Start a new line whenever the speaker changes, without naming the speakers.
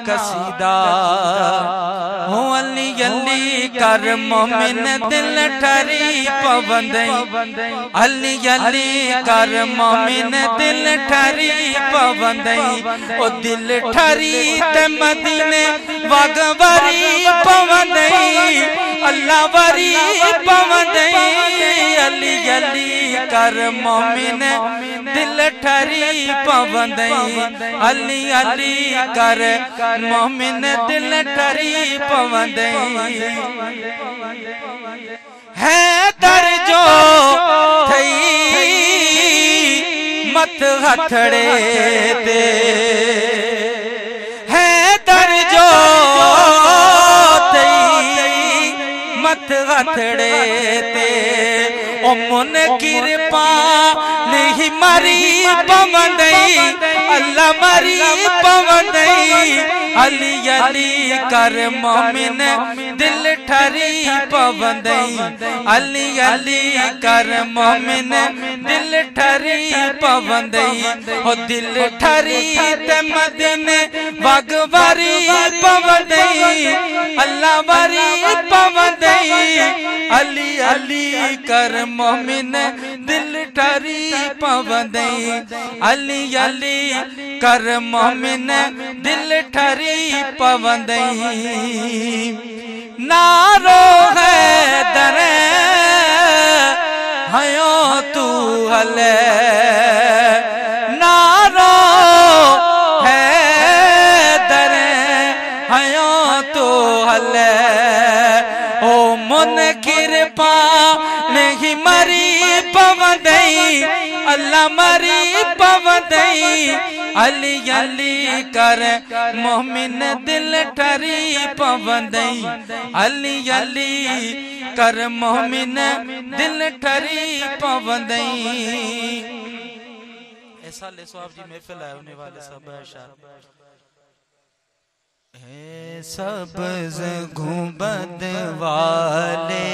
कसीदा हो अली अली कर मोमिन दिल ठरी पवंदई अली अली कर मोमिन दिल ठरी पवंदई ओ दिल ठरी ते मदीने वगवरी पवंदई अल्लाह वरी पवंदई अली अली कर मोमिन दिल ठरी पवंदई अली अली कर मोमिन दिल ठरी पवंदई है दर्जो थई मत हथड़े ते है दर्जो थई मत हथड़े ते ओ मुन किरपा नहीं मरी पवंदई अल्लाह मरी पवंदई अली अली कर मोमिन दिल ठरी पवंदई अली अली कर मोमिन दिल ठरी पवंदई ओ दिल ठरी ते मदीने वगवरी पवंदई अल्लाह वरी पवंदई अली अली कर मोमिन दिल ठरी पवंदई अली अली कर मोमिन दिल ठरी पवंदई नारो है दरे हयो तू हले नारो है दरे हयो तू हले ओ मुन किरपा नहीं मरी पवंदई अल्लाह मरी पवंदई अली अली कर मोमिन दिल ठरी पवंदई अली अली कर मोमिन दिल ठरी पवंदई। ऐसा ले सवाब जी महफिल है होने वाले सब सब्ज़ गुंबद वाले